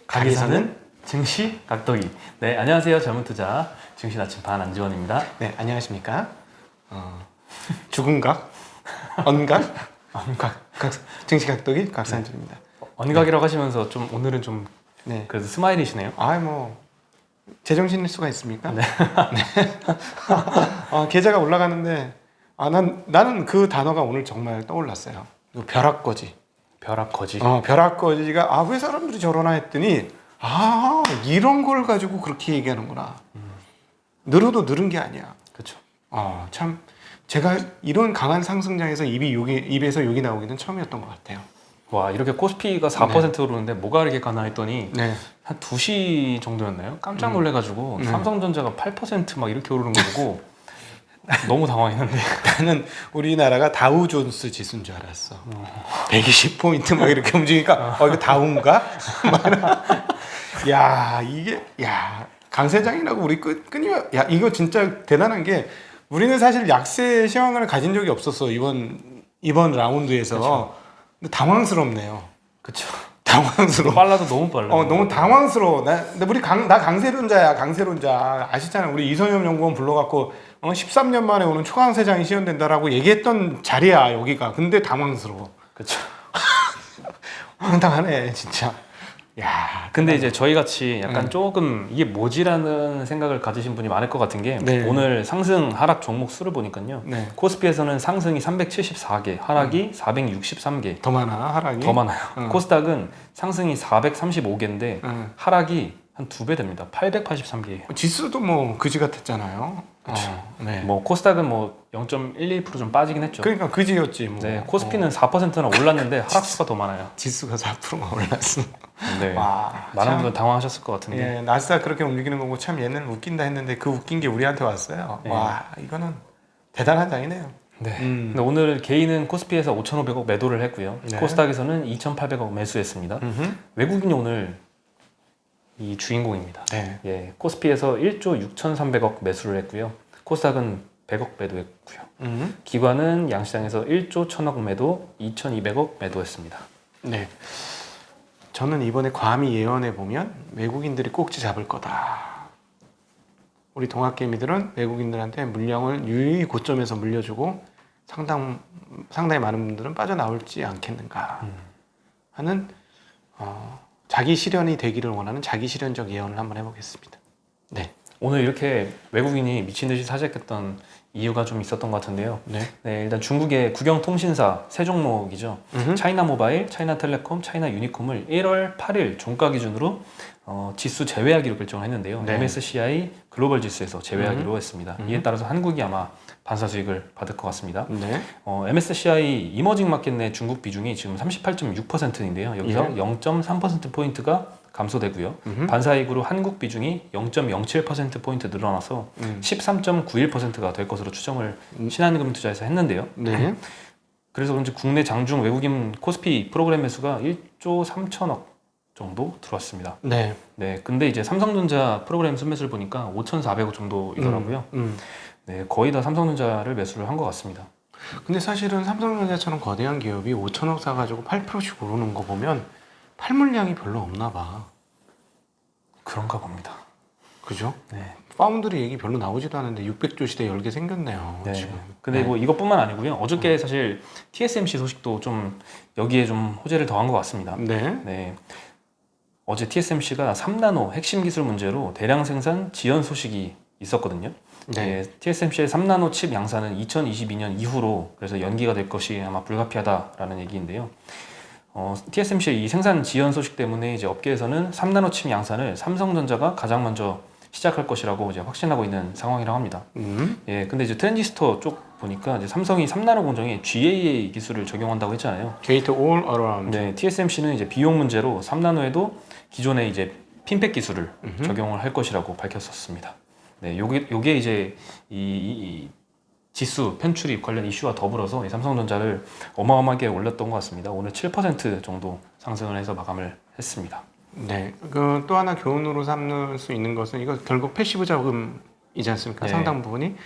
가게에서는 증시 각도기. 네, 안녕하세요. 젊은 투자 증시 나침반 안지원입니다. 네, 안녕하십니까? 죽은 언각, 증시 각도기 각산주입니다. 언각이라고 하시면서 좀 오늘은 좀 네. 그래도 스마일이시네요. 제정신일 수가 있습니까? 네. 계좌가 올라가는데 나는 그 단어가 오늘 정말 떠올랐어요. 벼락거지. 벼락거지. 벼락거지가 왜 사람들이 저러나 했더니 이런 걸 가지고 그렇게 얘기하는구나. 늘어도 늘은 게 아니야. 그렇죠. 참 제가 이런 강한 상승장에서 입에서 욕이 나오기는 처음이었던 것 같아요. 와, 이렇게 코스피가 4% 오르는데 뭐가 이렇게 가나 했더니 네. 한 2시 정도였나요? 깜짝 놀래가지고 삼성전자가 8% 이렇게 오르는 거 보고 너무 당황했는데 나는 우리나라가 다우존스 지수인 줄 알았어. 120포인트 이렇게 움직이니까 이거 다우인가? 강세장이라고 우리 끊이면 이거 진짜 대단한 게 우리는 사실 약세 시황을 가진 적이 없었어 이번 라운드에서. 그쵸. 근데 당황스럽네요. 그쵸. 당황스러워. 빨라도 너무 빨라. 너무 당황스러워. 근데 나 강세론자야, 강세론자. 아시잖아요. 우리 이선엽 연구원 불러갖고 13년 만에 오는 초강세장이 시연된다라고 얘기했던 자리야, 여기가. 근데 당황스러워. 그쵸. 황당하네, 진짜. 근데 이제 저희 같이 약간 조금 이게 뭐지라는 생각을 가지신 분이 많을 것 같은 게 네. 오늘 상승 하락 종목 수를 보니까요. 네. 코스피에서는 상승이 374개, 하락이 463개. 더 많아, 하락이? 더 많아요. 코스닥은 상승이 435개인데 하락이 한 2배 됩니다. 883개예요. 지수도 그지 같았잖아요. 네. 코스닥은 0.11% 좀 빠지긴 했죠. 그러니까 그지였지. 네, 코스피는 4%나 올랐는데 하락수가 더 많아요. 지수가 4%가 올랐어. 네. 많은 분들 당황하셨을 것 같은데. 예, 나스닥 그렇게 움직이는 거고 참 얘는 웃긴다 했는데 그 웃긴 게 우리한테 왔어요. 네. 이거는 대단한 장이네요. 네. 근데 오늘 개인은 코스피에서 5,500억 매도를 했고요. 네. 코스닥에서는 2,800억 매수했습니다. 외국인이 오늘 이 주인공입니다. 네. 예, 코스피에서 1조 6,300억 매수를 했고요. 코스닥은 100억 매도했고요. 기관은 양시장에서 1조 1,000억 매도, 2,200억 매도했습니다. 네. 저는 이번에 과미 예언해 보면 외국인들이 꼭지 잡을 거다. 우리 동학개미들은 외국인들한테 물량을 유의 고점에서 물려주고 상당히 많은 분들은 빠져나올지 않겠는가 하는 자기 실현이 되기를 원하는 자기 실현적 예언을 한번 해보겠습니다. 네. 오늘 이렇게 외국인이 미친 듯이 사재했던 이유가 좀 있었던 것 같은데요. 네. 네, 일단 중국의 국영통신사 세 종목이죠. 차이나 모바일, 차이나 텔레콤, 차이나 유니콤을 1월 8일 종가 기준으로 지수 제외하기로 결정을 했는데요. 네. MSCI 글로벌 지수에서 제외하기로 했습니다. 이에 따라서 한국이 아마 반사 수익을 받을 것 같습니다. 네. MSCI 이머징 마켓 내 중국 비중이 지금 38.6%인데요. 여기서 예. 0.3%포인트가 감소되고요. 반사이익으로 한국 비중이 0.07%포인트 늘어나서 13.91%가 될 것으로 추정을 신한금투자에서 했는데요. 네. 그래서 그런지 국내 장중 외국인 코스피 프로그램 매수가 1조 3천억 정도 들어왔습니다. 네. 네, 근데 이제 삼성전자 프로그램 순매수를 보니까 5,400억 정도이더라고요. 네, 거의 다 삼성전자를 매수를 한 것 같습니다. 근데 사실은 삼성전자처럼 거대한 기업이 5천억 사가지고 8%씩 오르는 거 보면 팔 물량이 별로 없나 봐. 그런가 봅니다. 그죠? 네. 파운드리 얘기 별로 나오지도 않은데 600조 시대 열개 생겼네요. 네. 지금. 근데 이것뿐만 아니고요. 어저께 사실 TSMC 소식도 좀 여기에 좀 호재를 더한 것 같습니다. 네. 네. 어제 TSMC가 3나노 핵심 기술 문제로 대량 생산 지연 소식이 있었거든요. 네. TSMC의 3나노 칩 양산은 2022년 이후로 그래서 연기가 될 것이 아마 불가피하다라는 얘기인데요. TSMC의 이 생산 지연 소식 때문에 이제 업계에서는 3나노 칩 양산을 삼성전자가 가장 먼저 시작할 것이라고 이제 확신하고 있는 상황이라고 합니다. 예, 근데 이제 트랜지스터 쪽 보니까 이제 삼성이 3나노 공정에 GAA 기술을 적용한다고 했잖아요. Gate All Around. 네, TSMC는 이제 비용 문제로 3나노에도 기존의 이제 핀팩 기술을 적용을 할 것이라고 밝혔었습니다. 네, 요게 이제 이 지수 편출입 관련 이슈와 더불어서 이 삼성전자를 어마어마하게 올렸던 것 같습니다. 오늘 7% 정도 상승을 해서 마감을 했습니다. 네. 그 또 하나 교훈으로 삼을 수 있는 것은 이거 결국 패시브 자금이지 않습니까? 네. 상당 부분이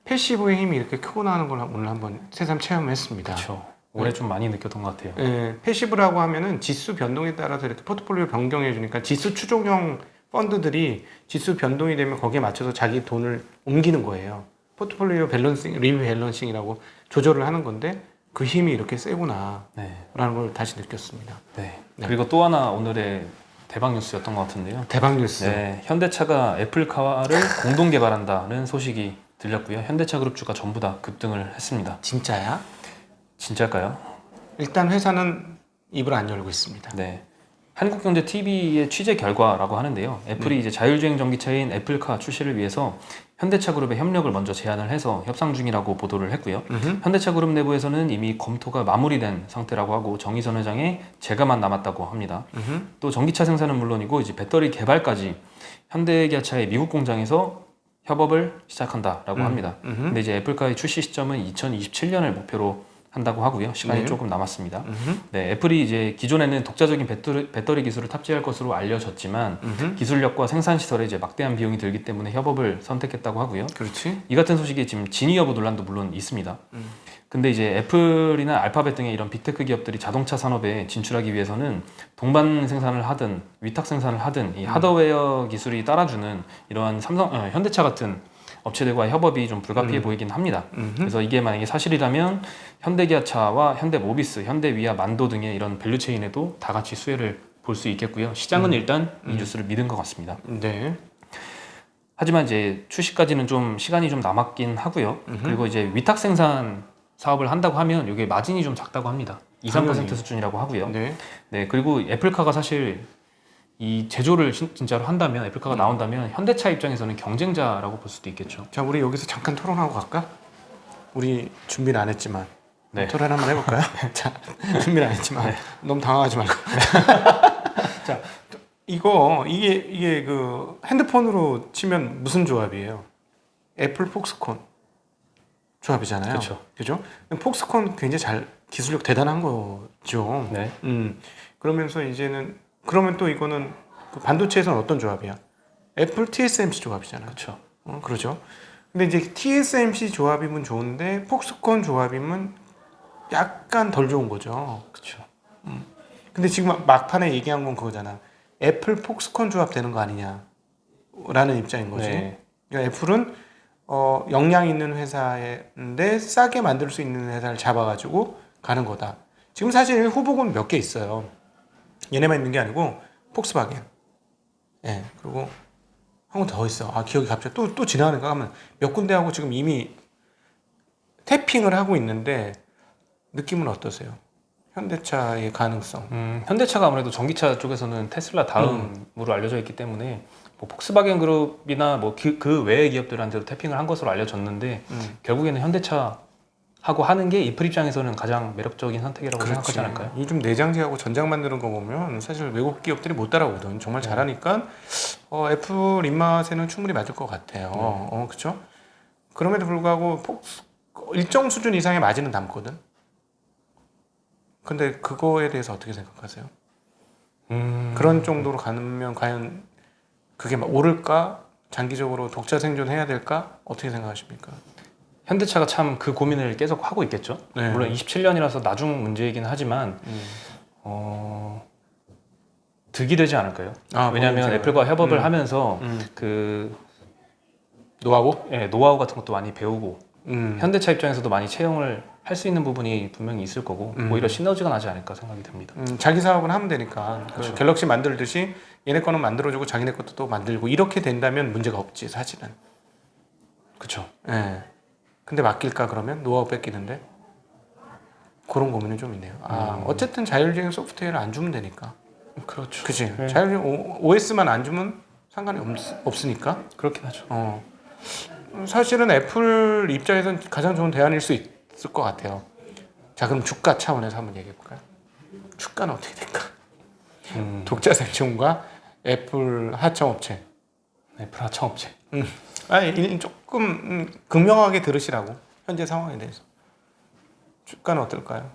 패시브의 힘이 이렇게 크고 나는 걸 오늘 한번 새삼 체험했습니다. 그렇죠. 올해 좀 많이 느꼈던 것 같아요. 예, 패시브라고 하면은 지수 변동에 따라서 이렇게 포트폴리오 변경해 주니까 지수 추종형 펀드들이 지수 변동이 되면 거기에 맞춰서 자기 돈을 옮기는 거예요. 포트폴리오 밸런싱, 리밸런싱이라고 조절을 하는 건데 그 힘이 이렇게 세구나라는 네. 걸 다시 느꼈습니다. 네. 네. 그리고 또 하나 오늘의 대박 뉴스였던 것 같은데요. 대박 뉴스. 네, 현대차가 애플카를 공동 개발한다는 소식이 들렸고요. 현대차 그룹주가 전부 다 급등을 했습니다. 진짜야? 진짜일까요? 일단 회사는 입을 안 열고 있습니다. 네. 한국경제TV의 취재 결과라고 하는데요. 애플이 이제 자율주행 전기차인 애플카 출시를 위해서 현대차 그룹의 협력을 먼저 제안을 해서 협상 중이라고 보도를 했고요. 현대차 그룹 내부에서는 이미 검토가 마무리된 상태라고 하고 정의선 회장의 제가만 남았다고 합니다. 또 전기차 생산은 물론이고 이제 배터리 개발까지 현대기아차의 미국 공장에서 협업을 시작한다라고 합니다. 근데 이제 애플카의 출시 시점은 2027년을 목표로 한다고 하고요. 시간이 네. 조금 남았습니다. 네, 애플이 이제 기존에는 독자적인 배터리 기술을 탑재할 것으로 알려졌지만 기술력과 생산 시설에 이제 막대한 비용이 들기 때문에 협업을 선택했다고 하고요. 그렇지. 이 같은 소식이 지금 진위 여부 논란도 물론 있습니다. 근데 이제 애플이나 알파벳 등의 이런 빅테크 기업들이 자동차 산업에 진출하기 위해서는 동반 생산을 하든 위탁 생산을 하든 이 하드웨어 기술이 따라주는 이러한 현대차 같은 업체들과의 협업이 좀 불가피해 보이긴 합니다. 그래서 이게 만약에 사실이라면 현대기아차와 현대모비스, 현대위아, 만도 등의 이런 밸류체인에도 다 같이 수혜를 볼 수 있겠고요. 시장은 일단 이 뉴스를 믿은 것 같습니다. 네. 하지만 이제 출시까지는 좀 시간이 좀 남았긴 하고요. 그리고 이제 위탁 생산 사업을 한다고 하면 이게 마진이 좀 작다고 합니다. 2-3% 당연히. 수준이라고 하고요. 네. 네, 그리고 애플카가 사실 이 제조를 진짜로 한다면 애플카가 나온다면 현대차 입장에서는 경쟁자라고 볼 수도 있겠죠. 자, 우리 여기서 잠깐 토론하고 갈까? 우리 준비를 안 했지만 네. 토론 한번 해볼까요? 자, 준비를 안 했지만 너무 당황하지 말고. 자, 이게 그 핸드폰으로 치면 무슨 조합이에요? 애플 폭스콘 조합이잖아요. 그렇죠. 그죠? 폭스콘 굉장히 잘 기술력 대단한 거죠. 네. 그러면서 이제는 그러면 또 이거는 그 반도체에서는 어떤 조합이야? 애플 TSMC 조합이잖아요. 그렇죠. 그러죠. 근데 이제 TSMC 조합이면 좋은데 폭스콘 조합이면 약간 덜 좋은 거죠. 그렇죠. 근데 지금 막판에 얘기한 건 그거잖아. 애플 폭스콘 조합 되는 거 아니냐라는 입장인 거지. 네. 그러니까 애플은 역량 있는 회사인데 싸게 만들 수 있는 회사를 잡아가지고 가는 거다. 지금 사실 후보군 몇 개 있어요. 얘네만 있는 게 아니고 폭스바겐, 예, 그리고 한 군 더 있어. 아, 기억이 갑자기 또 지나가니까 하면 몇 군데하고 지금 이미 태핑을 하고 있는데 느낌은 어떠세요? 현대차의 가능성. 현대차가 아무래도 전기차 쪽에서는 테슬라 다음으로 알려져 있기 때문에 뭐 폭스바겐 그룹이나 뭐 그 외의 기업들한테도 태핑을 한 것으로 알려졌는데 결국에는 현대차 하고 하는 게 애플 입장에서는 가장 매력적인 선택이라고 생각하지 않을까요? 요즘 내장재하고 전장 만드는 거 보면 사실 외국 기업들이 못 따라오거든. 정말 잘하니까 애플 입맛에는 충분히 맞을 것 같아요. 그렇죠? 그럼에도 불구하고 일정 수준 이상의 마진은 남거든. 근데 그거에 대해서 어떻게 생각하세요? 그런 정도로 가면 과연 그게 막 오를까? 장기적으로 독자 생존해야 될까? 어떻게 생각하십니까? 현대차가 참 그 고민을 계속 하고 있겠죠. 네. 물론 27년이라서 나중 문제이긴 하지만 득이 되지 않을까요? 왜냐하면 애플과 협업을 하면서 그 노하우? 예, 노하우 같은 것도 많이 배우고 현대차 입장에서도 많이 채용을 할 수 있는 부분이 분명히 있을 거고 오히려 시너지가 나지 않을까 생각이 듭니다. 자기 사업은 하면 되니까. 그렇죠. 그 갤럭시 만들듯이 얘네 거는 만들어주고 자기네 것도 또 만들고 이렇게 된다면 문제가 없지 사실은. 그렇죠. 예. 근데 맡길까 그러면 노하우 뺏기는데 그런 고민은 좀 있네요. 어쨌든 자율주행 소프트웨어를 안 주면 되니까. 그렇죠. 그치? 네. 자율주행 OS만 안 주면 상관이 없으니까. 그렇긴 하죠. 사실은 애플 입장에서는 가장 좋은 대안일 수 있을 것 같아요. 자, 그럼 주가 차원에서 한번 얘기해 볼까요? 주가는 어떻게 될까? 독자 생존과 애플 하청업체. 애플 하청업체. 조금 극명하게 들으시라고 현재 상황에 대해서. 주가는 어떨까요?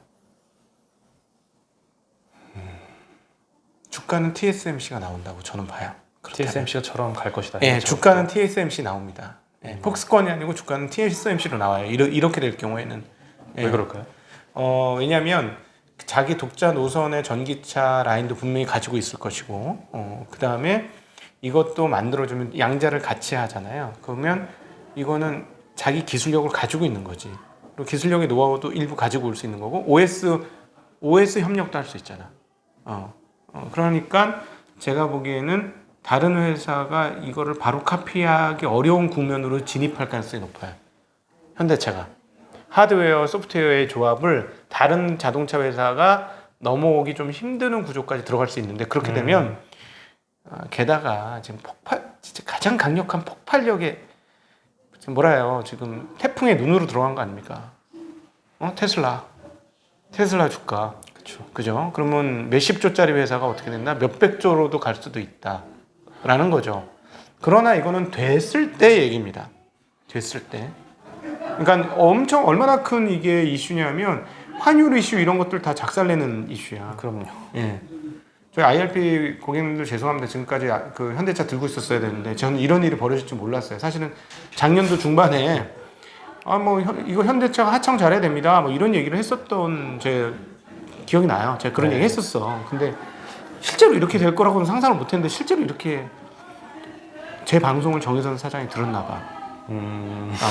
주가는 TSMC가 나온다고 저는 봐요. TSMC가처럼 갈 것이다. 예, 주가는 TSMC 나옵니다. 예, 폭스콘이 아니고 주가는 TSMC로 나와요. 이렇게 될 경우에는. 왜 그럴까요? 왜냐하면 자기 독자 노선의 전기차 라인도 분명히 가지고 있을 것이고, 그 다음에 이것도 만들어주면 양자를 같이 하잖아요. 그러면 이거는 자기 기술력을 가지고 있는 거지. 그리고 기술력의 노하우도 일부 가지고 올 수 있는 거고, OS 협력도 할 수 있잖아. 그러니까 제가 보기에는 다른 회사가 이거를 바로 카피하기 어려운 국면으로 진입할 가능성이 높아요. 현대차가 하드웨어, 소프트웨어의 조합을 다른 자동차 회사가 넘어오기 좀 힘드는 구조까지 들어갈 수 있는데, 그렇게 되면 게다가 지금 진짜 가장 강력한 폭발력의 지금 뭐라요? 지금 태풍의 눈으로 들어간 거 아닙니까? 테슬라 주가. 그죠? 그러면 몇십 조짜리 회사가 어떻게 된다? 몇백 조로도 갈 수도 있다라는 거죠. 그러나 이거는 됐을 때 얘기입니다. 됐을 때. 그러니까 엄청 얼마나 큰 이게 이슈냐면 환율 이슈 이런 것들 다 작살내는 이슈야. 그럼요. 예. 저희 IRP 고객님들 죄송합니다. 지금까지 그 현대차 들고 있었어야 되는데 저는 이런 일이 벌어질 줄 몰랐어요. 사실은 작년도 중반에 이거 현대차가 하청 잘해야 됩니다. 뭐 이런 얘기를 했었던 제 기억이 나요. 제가 그런 얘기 했었어. 근데 실제로 이렇게 될 거라고는 상상을 못 했는데 실제로 이렇게 제 방송을 정혜선 사장이 들었나 봐.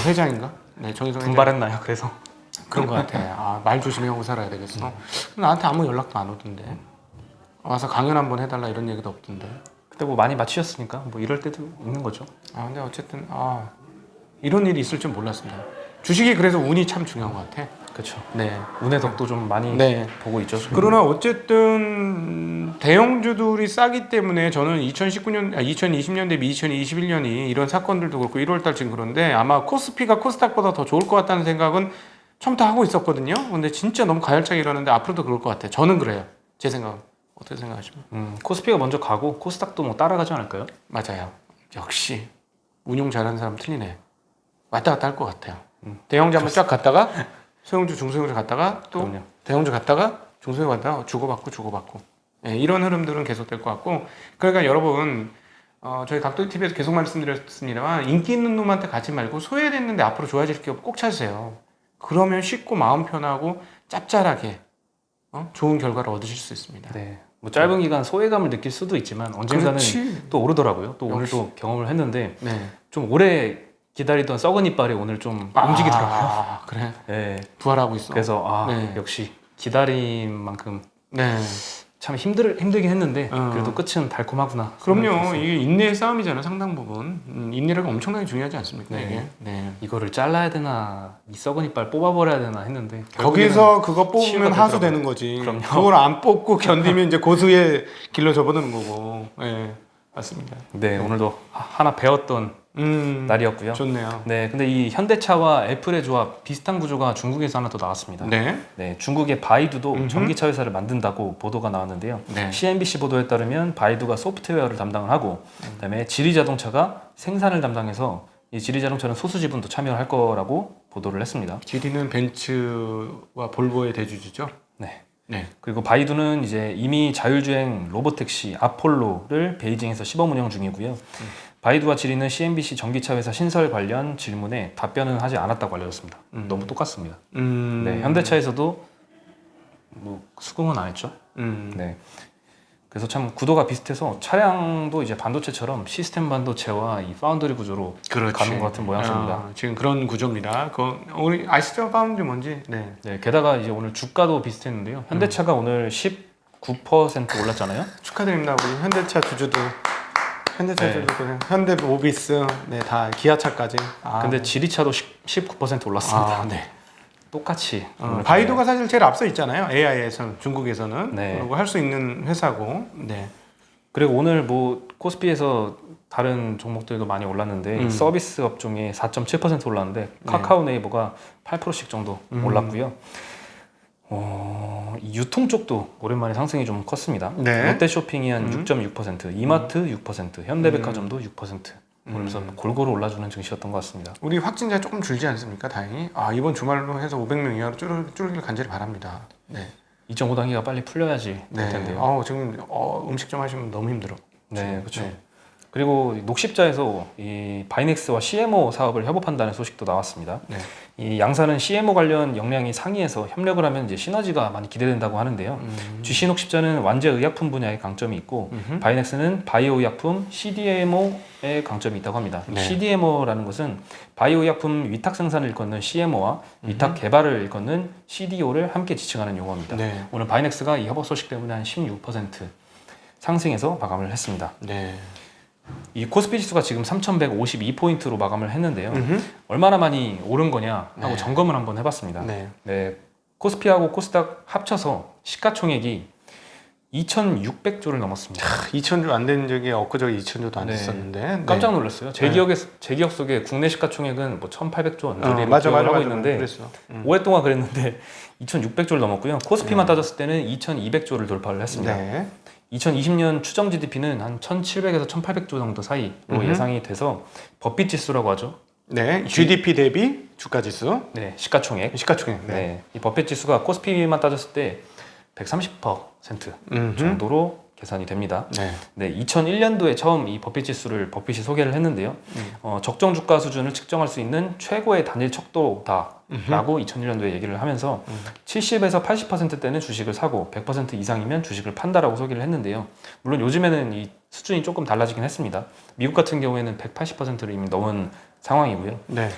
회장인가? 네, 정혜선 회장. 분발했나요? 그래서 그런 것 같아. 말 조심하고 살아야 되겠어. 나한테 아무 연락도 안 오던데. 와서 강연 한번 해달라 이런 얘기도 없던데. 그때 뭐 많이 맞추셨으니까 뭐 이럴 때도 있는 거죠. 근데 어쨌든 이런 일이 있을 줄 몰랐습니다. 주식이 그래서 운이 참 중요한 것 같아. 그렇죠. 네. 운의 덕도 좀 많이 네. 보고 있죠. 그러나 어쨌든 대형주들이 싸기 때문에 저는 2020년 대비 2021년이 이런 사건들도 그렇고 1월달 지금 그런데 아마 코스피가 코스닥보다 더 좋을 것 같다는 생각은 처음부터 하고 있었거든요. 근데 진짜 너무 가열차게 일어나는데 앞으로도 그럴 것 같아요. 저는 그래요. 제 생각은. 어떻게 생각하십니까? 코스피가 먼저 가고 코스닥도 뭐 따라가지 않을까요? 맞아요. 역시 운용 잘하는 사람 틀리네. 왔다 갔다 할 것 같아요. 대형주 한번 쫙 갔다가 소형주, 중소형주 갔다가 또 그럼요. 대형주 갔다가 중소형 갔다가 주고받고 이런 흐름들은 계속될 것 같고, 그러니까 여러분 저희 각도기 TV에서 계속 말씀드렸습니다만 인기 있는 놈한테 가지 말고 소외됐는데 앞으로 좋아질 게 꼭 찾으세요. 그러면 쉽고 마음 편하고 짭짤하게 좋은 결과를 얻으실 수 있습니다. 네. 뭐 짧은 기간 소외감을 느낄 수도 있지만 언젠가는 그렇지. 또 오르더라고요. 또 오늘 역시. 또 경험을 했는데 네. 좀 오래 기다리던 썩은 이빨이 오늘 좀 움직이더라고요. 그래. 네. 부활하고 있어. 그래서 네. 역시 기다린 만큼 네. 참 힘들긴 했는데 어. 그래도 끝은 달콤하구나. 그럼요. 생각했어요. 이게 인내의 싸움이잖아요. 상당 부분. 인내가 엄청나게 중요하지 않습니까? 네. 이게. 네. 이거를 잘라야 되나 이 썩은 이빨 뽑아버려야 되나 했는데 거기서 그거 치유가 뽑으면 하수 되더라고요. 되는 거지. 그럼요. 그걸 안 뽑고 견디면 이제 고수의 길로 접어드는 거고. 네. 맞습니다. 네, 오늘도 하나 배웠던 날이었고요. 좋네요. 네, 근데 이 현대차와 애플의 조합 비슷한 구조가 중국에서 하나 더 나왔습니다. 네. 네, 중국의 바이두도 전기차 회사를 만든다고 보도가 나왔는데요. 네. CNBC 보도에 따르면 바이두가 소프트웨어를 담당을 하고 그다음에 지리자동차가 생산을 담당해서 이 지리자동차는 소수 지분도 참여할 거라고 보도를 했습니다. 지리는 벤츠와 볼보의 대주주죠. 네. 네. 그리고 바이두는 이제 이미 자율주행 로보택시 아폴로를 베이징에서 시범 운영 중이고요. 바이두와 지리는 CNBC 전기차 회사 신설 관련 질문에 답변은 하지 않았다고 알려졌습니다. 너무 똑같습니다. 네, 현대차에서도 뭐 수긍은 안 했죠. 네. 그래서 참 구도가 비슷해서 차량도 이제 반도체처럼 시스템 반도체와 이 파운드리 구조로 그렇지. 가는 것 같은 모양새입니다. 지금 그런 구조입니다. 우리 아시죠? 파운드리 뭔지? 네. 네, 게다가 이제 오늘 주가도 비슷했는데요. 현대차가 오늘 19% 올랐잖아요. 축하드립니다. 우리 현대차 주주들. 현대차 네. 주주들. 현대모비스. 네, 다 기아차까지. 근데 지리차도 19% 올랐습니다. 네. 똑같이. 바이두가 사실 제일 앞서 있잖아요. AI에서 중국에서는. 네. 그리고 할 수 있는 회사고. 네. 그리고 오늘 뭐 코스피에서 다른 종목들도 많이 올랐는데 서비스 업종이 4.7% 올랐는데 카카오 네이버가 8%씩 정도 올랐고요. 이 유통 쪽도 오랜만에 상승이 좀 컸습니다. 네. 롯데쇼핑이 한 6.6%, 이마트 6%, 현대백화점도 6%. 그러면서 골고루 올라주는 증시였던 것 같습니다. 우리 확진자 조금 줄지 않습니까? 다행히. 이번 주말로 해서 500명 이하로 줄길 간절히 바랍니다. 네. 2.5단계가 빨리 풀려야지 될 텐데요. 지금 음식점 하시면 너무 힘들어. 네, 그렇죠. 네. 그리고 녹십자에서 이 바이넥스와 CMO 사업을 협업한다는 소식도 나왔습니다. 네. 이 양사는 CMO 관련 역량이 상이해서 협력을 하면 이제 시너지가 많이 기대된다고 하는데요. GC 녹십자는 완제 의약품 분야에 강점이 있고 바이넥스는 바이오 의약품 CDMO에 강점이 있다고 합니다. 네. CDMO라는 것은 바이오 의약품 위탁 생산을 일컫는 CMO와 위탁 개발을 일컫는 CDO를 함께 지칭하는 용어입니다. 네. 오늘 바이넥스가 이 협업 소식 때문에 한 16% 상승해서 마감을 했습니다. 네. 이 코스피 지수가 지금 3,152포인트로 마감을 했는데요. 음흠. 얼마나 많이 오른 거냐 하고 네. 점검을 한번 해봤습니다. 네. 네, 코스피하고 코스닥 합쳐서 시가총액이 2,600조를 넘었습니다. 2,000조 안 된 적이 엊그저께 2,000조도 안 네. 됐었는데 깜짝 놀랐어요. 제 네. 기억 속에 국내 시가총액은 뭐 1,800조 언저리로 맞아, 기억을 하고 맞아. 있는데 그랬어. 5회 동안 그랬는데 2,600조를 넘었고요. 코스피만 따졌을 때는 2,200조를 돌파를 했습니다. 네. 2020년 추정 GDP는 한 1,700에서 1,800조 정도 사이로 예상이 돼서 버핏 지수라고 하죠. 네. GDP 대비 주가 지수. 네, 시가총액. 시가총액. 네, 이 버핏 지수가 코스피만 따졌을 때 130% 정도로 계산이 됩니다. 네. 네, 2001년도에 처음 이 버핏 지수를 버핏이 소개를 했는데요. 적정 주가 수준을 측정할 수 있는 최고의 단일 척도다라고 2001년도에 얘기를 하면서 70에서 80%대는 주식을 사고 100% 이상이면 주식을 판다라고 소개를 했는데요. 물론 요즘에는 이 수준이 조금 달라지긴 했습니다. 미국 같은 경우에는 180%를 이미 넘은 상황이고요. 네.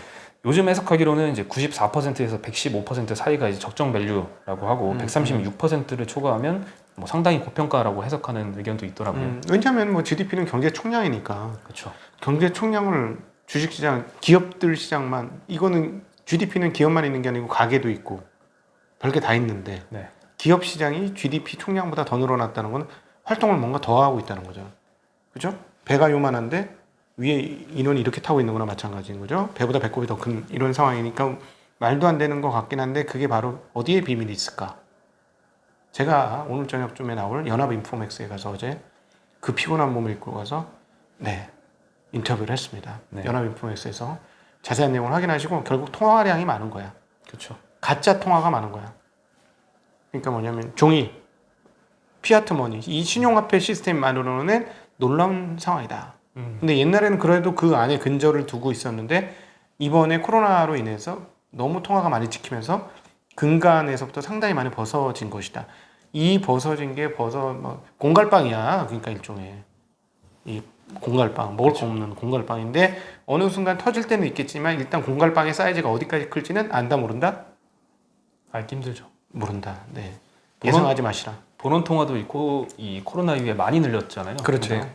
요즘 해석하기로는 이제 94%에서 115% 사이가 이제 적정 밸류라고 하고 136%를 초과하면 뭐 상당히 고평가라고 해석하는 의견도 있더라고요. 왜냐하면 뭐 GDP는 경제 총량이니까 그렇죠. 경제 총량을 주식시장, 기업들 시장만 이거는 GDP는 기업만 있는 게 아니고 가게도 있고 별게 다 있는데 네. 기업 시장이 GDP 총량보다 더 늘어났다는 건 활동을 뭔가 더 하고 있다는 거죠. 그죠? 배가 요만한데 위에 인원이 이렇게 타고 있는 거나 마찬가지인 거죠. 배보다 배꼽이 더 큰 이런 상황이니까 말도 안 되는 것 같긴 한데 그게 바로 어디에 비밀이 있을까? 제가 오늘 저녁쯤에 나올 연합인포맥스에 가서 어제 그 피곤한 몸을 이끌고 가서 네 인터뷰를 했습니다. 네. 연합인포맥스에서 자세한 내용을 확인하시고 결국 통화량이 많은 거야. 그렇죠. 가짜 통화가 많은 거야. 그러니까 뭐냐면 종이, 피아트 머니, 이 신용화폐 시스템만으로는 놀라운 상황이다. 근데 옛날에는 그래도 그 안에 근저를 두고 있었는데 이번에 코로나로 인해서 너무 통화가 많이 찍히면서 근간에서부터 상당히 많이 벗어진 것이다. 이 벗어진 게 뭐 공갈빵이야. 그러니까 일종의 이 공갈빵, 먹을 거 없는 공갈빵인데 어느 순간 터질 때는 있겠지만 일단 공갈빵의 사이즈가 어디까지 클지는 안다 모른다? 알기 힘들죠. 모른다. 네. 예상하지 마시라. 본원 통화도 있고 이 코로나 이후에 많이 늘렸잖아요. 그렇죠. 근데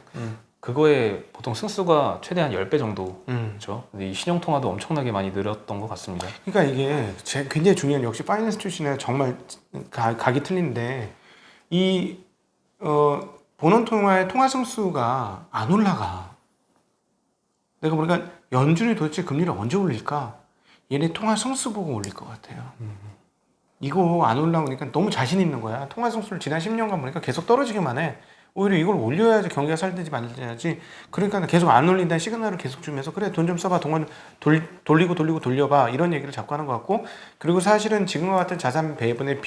그거에 보통 승수가 최대한 10배 정도 음. 그렇죠. 근데 이 신용 통화도 엄청나게 많이 늘었던 것 같습니다. 그러니까 이게 굉장히 중요한 역시 파이낸스 출신에 정말 각이 틀린데 이 본원 통화의 통화 승수가 안 올라가. 내가 보니까 연준이 도대체 금리를 언제 올릴까? 얘네 통화 승수 보고 올릴 것 같아요. 이거 안 올라오니까 너무 자신 있는 거야. 통화 승수를 지난 10년간 보니까 계속 떨어지기만 해. 오히려 이걸 올려야지 경기가 살든지 말든지. 그러니까 계속 안 올린다는 시그널을 계속 주면서 그래 돈 좀 써봐. 동안 돌리고 돌려봐. 이런 얘기를 자꾸 하는 것 같고 그리고 사실은 지금과 같은 자산 배분의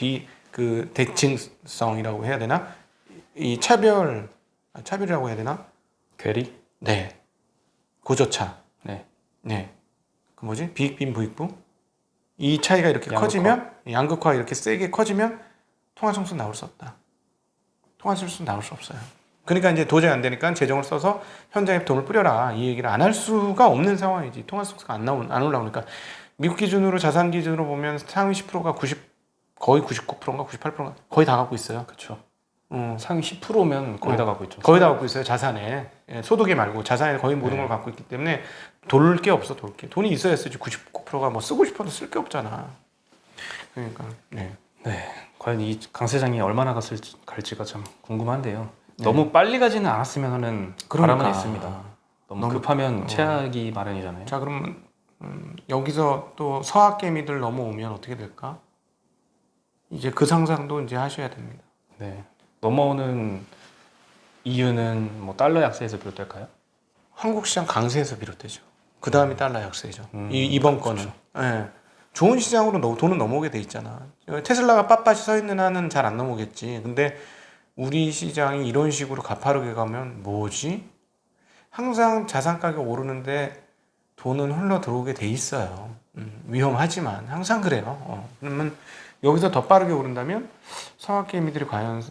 대칭성이라고 해야 되나? 이 차별이라고 해야 되나? 괴리? 네. 고저차. 네. 네. 그 뭐지? 비익빈 부익부? 이 차이가 이렇게 양극화. 커지면 양극화 이렇게 세게 커지면 통화 승수 나올 수 없다. 통화 승수 나올 수 없어요. 그러니까 이제 도저히 안 되니까 재정을 써서 현장에 돈을 뿌려라 이 얘기를 안 할 수가 없는 상황이지. 통화 승수가 안 올라오니까 미국 기준으로 자산 기준으로 보면 상위 10%가 거의 99%인가 98%인가 거의 다 갖고 있어요. 그렇죠. 상위 10%면 거의 다 갖고 있죠. 거의 다 갖고 있어요. 자산에 소득에 말고 자산에 거의 모든 걸 갖고 있기 때문에 돌 게 없어. 돈이 있어야 쓰지. 99%가 뭐 쓰고 싶어도 쓸 게 없잖아. 그러니까 네. 과연 이 강세장이 얼마나 갈지가 참 궁금한데요. 너무 빨리 가지는 않았으면 하는 바람은 있습니다. 너무 급하면 최악이 마련이잖아요. 자 그러면 여기서 또 서학개미들 넘어오면 어떻게 될까? 이제 그 상상도 이제 하셔야 됩니다. 네. 넘어오는 이유는 뭐 달러 약세에서 비롯될까요? 한국 시장 강세에서 비롯되죠. 그 다음이 달러 약세죠. 이번 거는. 네. 좋은 시장으로 돈은 넘어오게 돼 있잖아. 테슬라가 빳빳이 서 있는 한은 잘 안 넘어오겠지. 근데 우리 시장이 이런 식으로 가파르게 가면 뭐지? 항상 자산 가격 오르는데 돈은 흘러 들어오게 돼 있어요. 위험하지만 항상 그래요. 그러면 여기서 더 빠르게 오른다면 서학개미들이 과연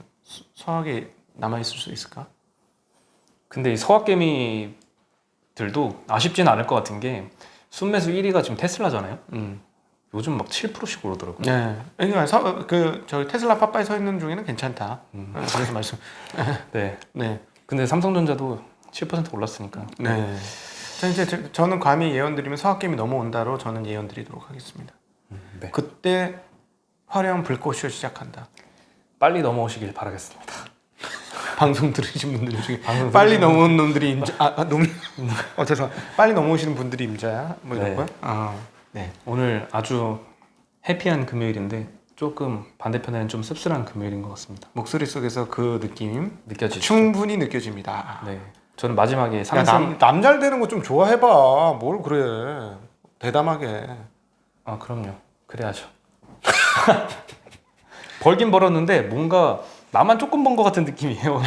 서학에 남아 있을 수 있을까? 근데 이 서학개미들도 아쉽지는 않을 것 같은 게 순매수 1위가 지금 테슬라잖아요. 요즘 막 7%씩 오르더라고요. 네. 그러니까 저희 테슬라 빠빠에 서 있는 중에는 괜찮다. 그래서 말씀. 네. 네. 근데 삼성전자도 7% 올랐으니까. 네. 자, 이제 저는 감히 예언드리면 서학개미 넘어온다로 저는 예언드리도록 하겠습니다. 네. 그때 화려한 불꽃쇼 시작한다. 빨리 넘어오시길 바라겠습니다. 방송 들으신 분들 중에 빨리 넘어온 놈들이 임자 죄송 빨리 넘어오시는 분들이 임자야 뭐 이런 네. 거야? 네. 오늘 아주 해피한 금요일인데 조금 반대편에는 좀 씁쓸한 금요일인 것 같습니다. 목소리 속에서 그 느낌 느껴지시죠? 충분히 느껴집니다. 네. 저는 마지막에 야, 삼성 남 잘 되는 거 좀 좋아해봐. 뭘 그래? 대담하게. 아 그럼요. 그래야죠. 벌긴 벌었는데 뭔가 나만 조금 번 것 같은 느낌이에요.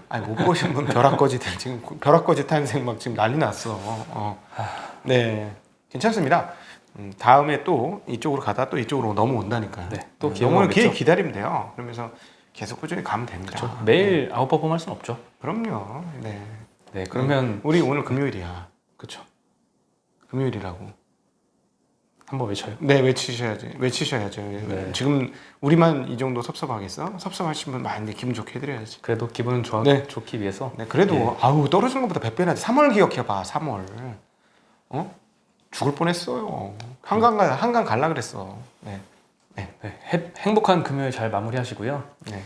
아니 못 보신 분 벼락거지들 지금 벼락거지 탄생 막 지금 난리 났어. 네, 괜찮습니다. 다음에 또 이쪽으로 가다 또 이쪽으로 넘어온다니까. 네, 또 영어는 기회 기다리면 돼요. 그러면서 계속 꾸준히 가면 됩니다. 그렇죠. 매일 아웃퍼폼 할 수는 없죠. 그럼요. 네. 네, 그러면 우리 오늘 금요일이야. 그렇죠. 금요일이라고. 한번 외쳐요. 네, 외치셔야죠. 네. 지금 우리만 이 정도 섭섭하겠어? 섭섭하신 분 많이 기분 좋게 해드려야지. 그래도 기분 네. 좋기 위해서. 네, 그래도 예. 아우 떨어지는 것보다 100배 나지. 3월 기억해봐. 3월. 죽을 뻔했어요. 한강 갈라 그랬어. 네. 네, 행복한 금요일 잘 마무리하시고요. 네.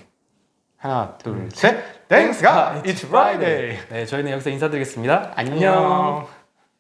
하나, 둘, 셋. Thanks God, it's Friday. 네, 저희는 여기서 인사드리겠습니다. 안녕.